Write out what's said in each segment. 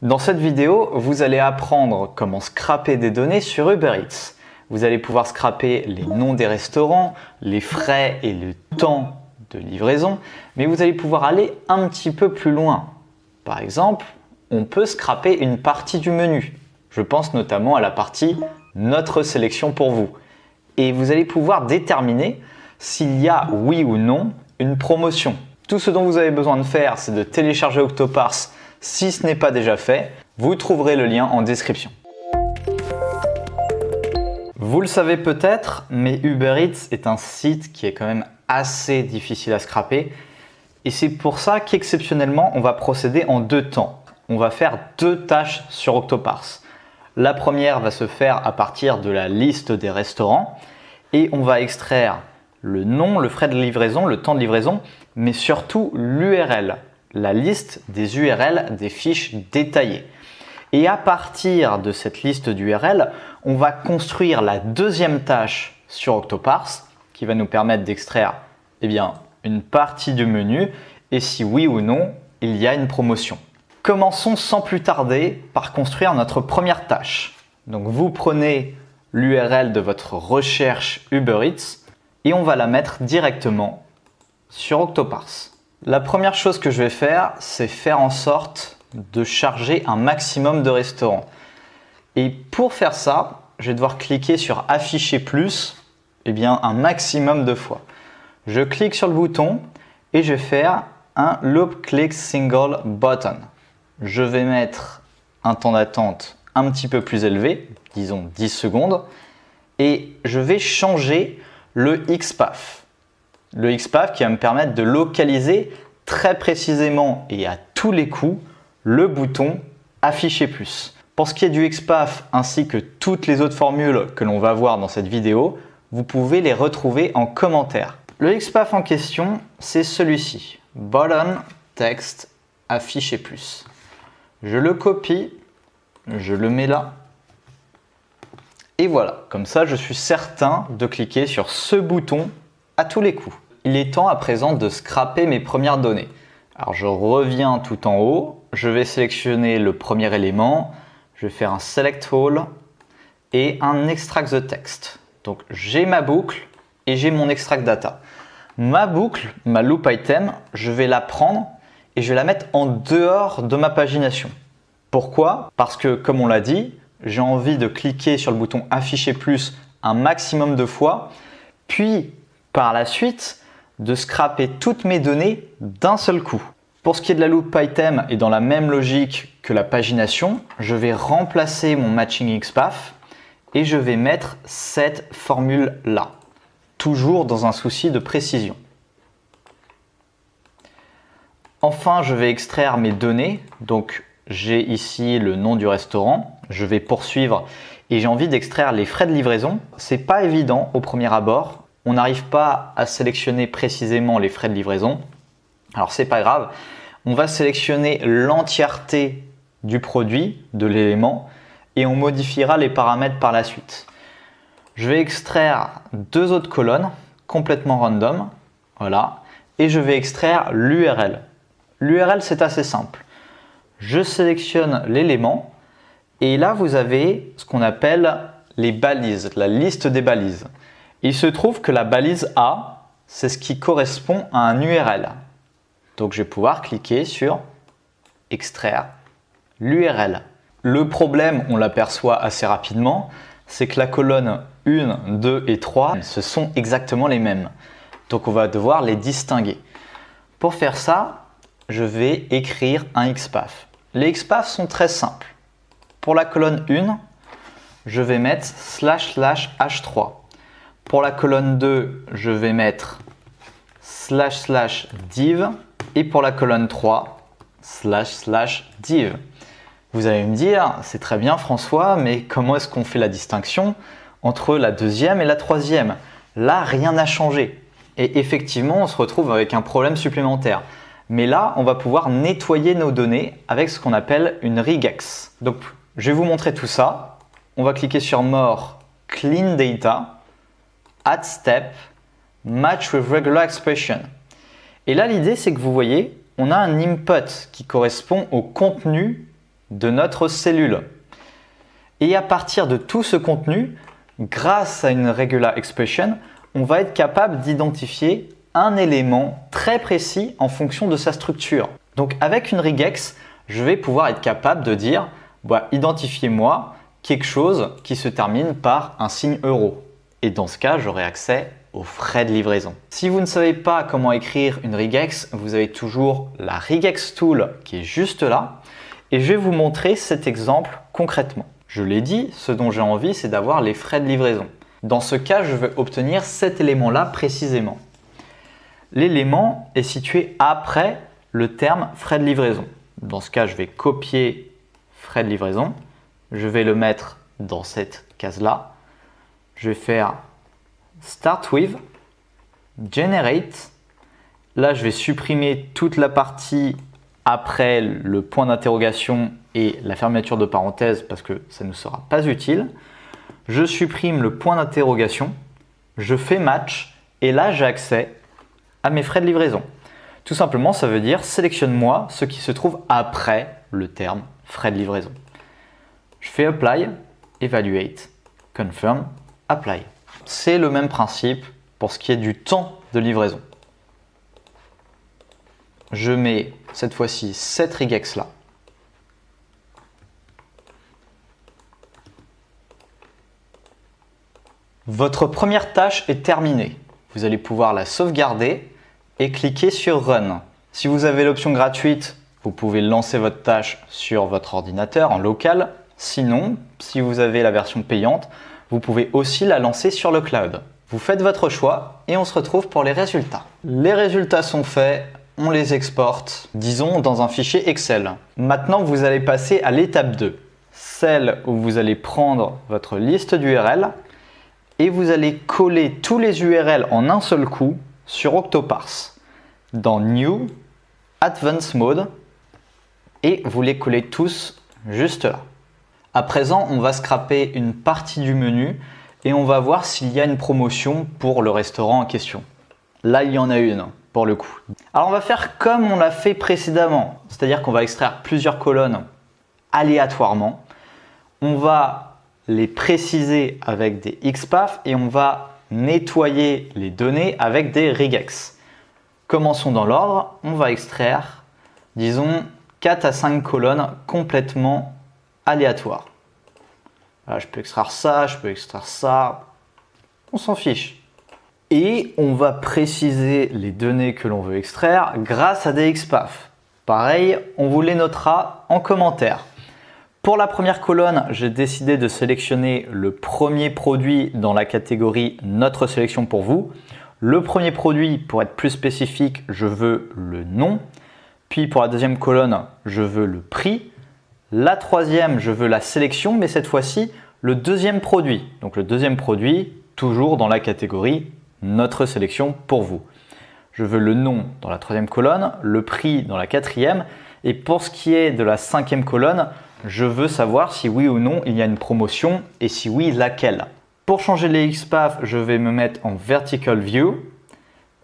Dans cette vidéo, vous allez apprendre comment scraper des données sur Uber Eats. Vous allez pouvoir scraper les noms des restaurants, les frais et le temps de livraison, mais vous allez pouvoir aller un petit peu plus loin. Par exemple, on peut scraper une partie du menu. Je pense notamment à la partie « Notre sélection pour vous ». Et vous allez pouvoir déterminer s'il y a, oui ou non, une promotion. Tout ce dont vous avez besoin de faire, c'est de télécharger Octoparse si ce n'est pas déjà fait. Vous trouverez le lien en description. Vous le savez peut-être, mais Uber Eats est un site qui est quand même assez difficile à scraper. Et c'est pour ça qu'exceptionnellement, on va procéder en deux temps. On va faire deux tâches sur Octoparse. La première va se faire à partir de la liste des restaurants et on va extraire le nom, le frais de livraison, le temps de livraison, mais surtout l'URL, la liste des URL des fiches détaillées. Et à partir de cette liste d'URL, on va construire la deuxième tâche sur Octoparse qui va nous permettre d'extraire une partie du menu et si oui ou non, il y a une promotion. Commençons sans plus tarder par construire notre première tâche. Donc vous prenez l'URL de votre recherche Uber Eats et on va la mettre directement sur Octoparse. La première chose que je vais faire, c'est faire en sorte de charger un maximum de restaurants. Et pour faire ça, je vais devoir cliquer sur afficher plus un maximum de fois. Je clique sur le bouton et je vais faire un loop click single button. Je vais mettre un temps d'attente un petit peu plus élevé, disons 10 secondes, et je vais changer le XPath. Le XPath qui va me permettre de localiser très précisément et à tous les coups le bouton afficher plus. Pour ce qui est du XPath ainsi que toutes les autres formules que l'on va voir dans cette vidéo, vous pouvez les retrouver en commentaire. Le XPath en question, c'est celui-ci. Button text afficher plus. Je le copie, je le mets là. Et voilà, comme ça je suis certain de cliquer sur ce bouton à tous les coups. Il est temps à présent de scraper mes premières données. Alors je reviens tout en haut, je vais sélectionner le premier élément, je vais faire un select all et un extract the text. Donc j'ai ma boucle et j'ai mon extract data. Ma boucle, ma loop item, je vais la prendre et je vais la mettre en dehors de ma pagination. Pourquoi? Parce que comme on l'a dit, j'ai envie de cliquer sur le bouton afficher plus un maximum de fois, puis par la suite de scraper toutes mes données d'un seul coup. Pour ce qui est de la loop item et dans la même logique que la pagination, je vais remplacer mon matching XPath et je vais mettre cette formule là, toujours dans un souci de précision. Enfin, je vais extraire mes données. Donc, j'ai ici le nom du restaurant. Je vais poursuivre et j'ai envie d'extraire les frais de livraison. C'est pas évident au premier abord. On n'arrive pas à sélectionner précisément les frais de livraison. Alors, c'est pas grave. On va sélectionner l'entièreté du produit, de l'élément, et on modifiera les paramètres par la suite. Je vais extraire deux autres colonnes complètement random. Voilà. Et je vais extraire l'URL. L'URL, c'est assez simple. Je sélectionne l'élément et là, vous avez ce qu'on appelle les balises, la liste des balises. Il se trouve que la balise A, c'est ce qui correspond à un URL. Donc, je vais pouvoir cliquer sur extraire l'URL. Le problème, on l'aperçoit assez rapidement, c'est que la colonne 1, 2 et 3, ce sont exactement les mêmes. Donc, on va devoir les distinguer. Pour faire ça, je vais écrire un XPath. Les XPath sont très simples. Pour la colonne 1, je vais mettre //h3. Pour la colonne 2, je vais mettre //div. Et pour la colonne 3, //div. Vous allez me dire, c'est très bien François, mais comment est-ce qu'on fait la distinction entre la deuxième et la troisième? Là, rien n'a changé. Et effectivement, on se retrouve avec un problème supplémentaire. Mais là, on va pouvoir nettoyer nos données avec ce qu'on appelle une regex. Donc, je vais vous montrer tout ça. On va cliquer sur More, Clean Data, Add Step, Match with Regular Expression. Et là, l'idée, c'est que vous voyez, on a un input qui correspond au contenu de notre cellule. Et à partir de tout ce contenu, grâce à une regular expression, on va être capable d'identifier un élément très précis en fonction de sa structure. Donc avec une regex, je vais pouvoir être capable de dire identifiez-moi quelque chose qui se termine par un signe euro. Et dans ce cas, j'aurai accès aux frais de livraison. Si vous ne savez pas comment écrire une regex, vous avez toujours la regex tool qui est juste là. Et je vais vous montrer cet exemple concrètement. Je l'ai dit, ce dont j'ai envie, c'est d'avoir les frais de livraison. Dans ce cas, je vais obtenir cet élément-là précisément. L'élément est situé après le terme frais de livraison. Dans ce cas, je vais copier frais de livraison. Je vais le mettre dans cette case-là. Je vais faire Start with, Generate. Là, je vais supprimer toute la partie après le point d'interrogation et la fermeture de parenthèse parce que ça ne sera pas utile. Je supprime le point d'interrogation, je fais match et là j'ai accès à mes frais de livraison. Tout simplement, ça veut dire sélectionne-moi ce qui se trouve après le terme frais de livraison. Je fais apply, evaluate, confirm, apply. C'est le même principe pour ce qui est du temps de livraison. Je mets cette fois-ci cette regex là. Votre première tâche est terminée. Vous allez pouvoir la sauvegarder et cliquer sur Run. Si vous avez l'option gratuite, vous pouvez lancer votre tâche sur votre ordinateur en local. Sinon, si vous avez la version payante, vous pouvez aussi la lancer sur le cloud. Vous faites votre choix et on se retrouve pour les résultats. Les résultats sont faits, on les exporte, disons dans un fichier Excel. Maintenant, vous allez passer à l'étape 2, celle où vous allez prendre votre liste d'URL et vous allez coller tous les URL en un seul coup sur Octoparse dans New, Advanced Mode et vous les collez tous juste là. À présent, on va scraper une partie du menu et on va voir s'il y a une promotion pour le restaurant en question. Là, il y en a une pour le coup. Alors, on va faire comme on l'a fait précédemment, c'est-à-dire qu'on va extraire plusieurs colonnes aléatoirement. On va les préciser avec des XPath et on va nettoyer les données avec des regex. Commençons dans l'ordre. On va extraire, disons, 4 à 5 colonnes complètement aléatoires. Là, je peux extraire ça, je peux extraire ça. On s'en fiche. Et on va préciser les données que l'on veut extraire grâce à des XPath. Pareil, on vous les notera en commentaire. Pour la première colonne, j'ai décidé de sélectionner le premier produit dans la catégorie Notre sélection pour vous. Le premier produit, pour être plus spécifique, je veux le nom. Puis pour la deuxième colonne, je veux le prix. La troisième, je veux la sélection, mais cette fois-ci, le deuxième produit. Donc le deuxième produit, toujours dans la catégorie Notre sélection pour vous. Je veux le nom dans la troisième colonne, le prix dans la quatrième. Et pour ce qui est de la cinquième colonne, je veux savoir si oui ou non il y a une promotion et si oui, laquelle. Pour changer les XPath, je vais me mettre en Vertical View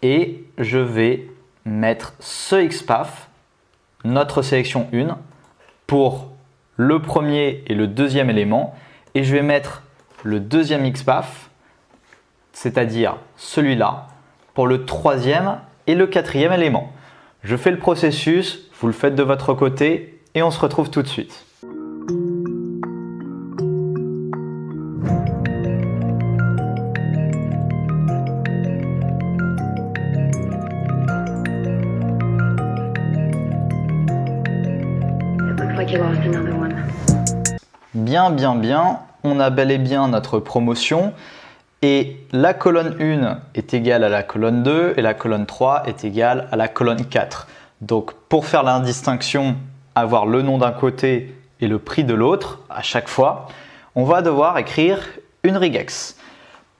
et je vais mettre ce XPath, Notre sélection 1, pour le premier et le deuxième élément et je vais mettre le deuxième XPath, c'est-à-dire celui-là, pour le troisième et le quatrième élément. Je fais le processus, vous le faites de votre côté et on se retrouve tout de suite. Bien, on a bel et bien notre promotion et la colonne 1 est égale à la colonne 2 et la colonne 3 est égale à la colonne 4. Donc pour faire la distinction, avoir le nom d'un côté et le prix de l'autre à chaque fois, on va devoir écrire une regex.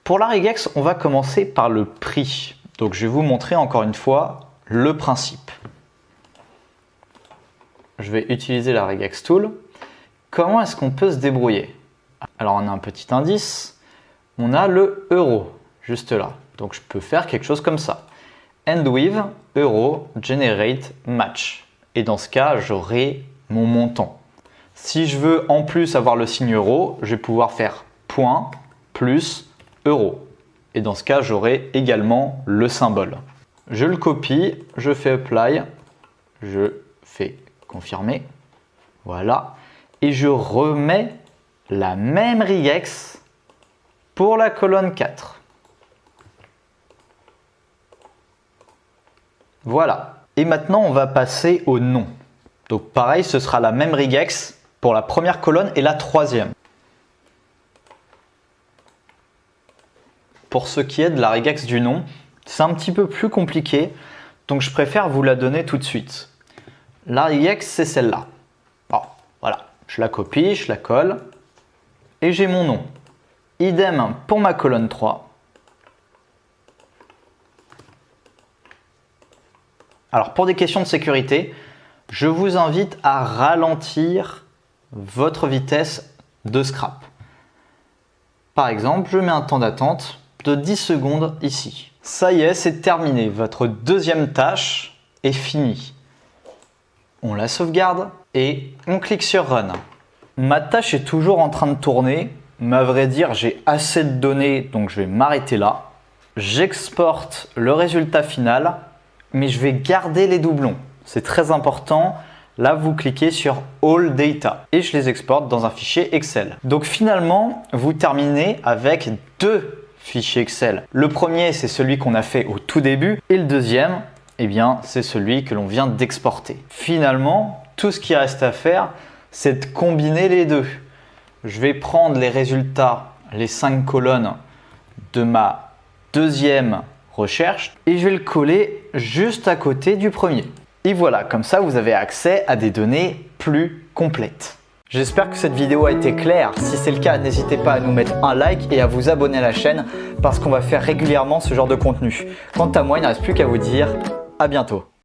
Pour la regex, on va commencer par le prix. Donc je vais vous montrer encore une fois le principe. Je vais utiliser la regex tool. Comment est-ce qu'on peut se débrouiller? Alors on a un petit indice, on a le euro juste là. Donc je peux faire quelque chose comme ça. End with euro generate match. Et dans ce cas, j'aurai mon montant. Si je veux en plus avoir le signe euro, je vais pouvoir faire point plus euro. Et dans ce cas, j'aurai également le symbole. Je le copie, je fais apply, je fais confirmer. Voilà. Et je remets la même regex pour la colonne 4. Voilà. Et maintenant, on va passer au nom. Donc pareil, ce sera la même regex pour la première colonne et la troisième. Pour ce qui est de la regex du nom, c'est un petit peu plus compliqué, donc je préfère vous la donner tout de suite. La regex, c'est celle-là. Bon, voilà, je la copie, je la colle, et j'ai mon nom. Idem pour ma colonne 3. Alors pour des questions de sécurité, je vous invite à ralentir votre vitesse de scrap. Par exemple, je mets un temps d'attente de 10 secondes ici. Ça y est, c'est terminé. Votre deuxième tâche est finie. On la sauvegarde et on clique sur Run. Ma tâche est toujours en train de tourner, mais à vrai dire, j'ai assez de données, donc je vais m'arrêter là. J'exporte le résultat final, mais je vais garder les doublons. C'est très important. Là, vous cliquez sur All Data et je les exporte dans un fichier Excel. Donc finalement, vous terminez avec deux fichiers Excel. Le premier, c'est celui qu'on a fait au tout début et le deuxième, eh bien, c'est celui que l'on vient d'exporter. Finalement, tout ce qui reste à faire, c'est de combiner les deux. Je vais prendre les résultats, les 5 colonnes de ma deuxième recherche et je vais le coller juste à côté du premier. Et voilà, comme ça vous avez accès à des données plus complètes. J'espère que cette vidéo a été claire. Si c'est le cas, n'hésitez pas à nous mettre un like et à vous abonner à la chaîne parce qu'on va faire régulièrement ce genre de contenu. Quant à moi, il ne reste plus qu'à vous dire à bientôt.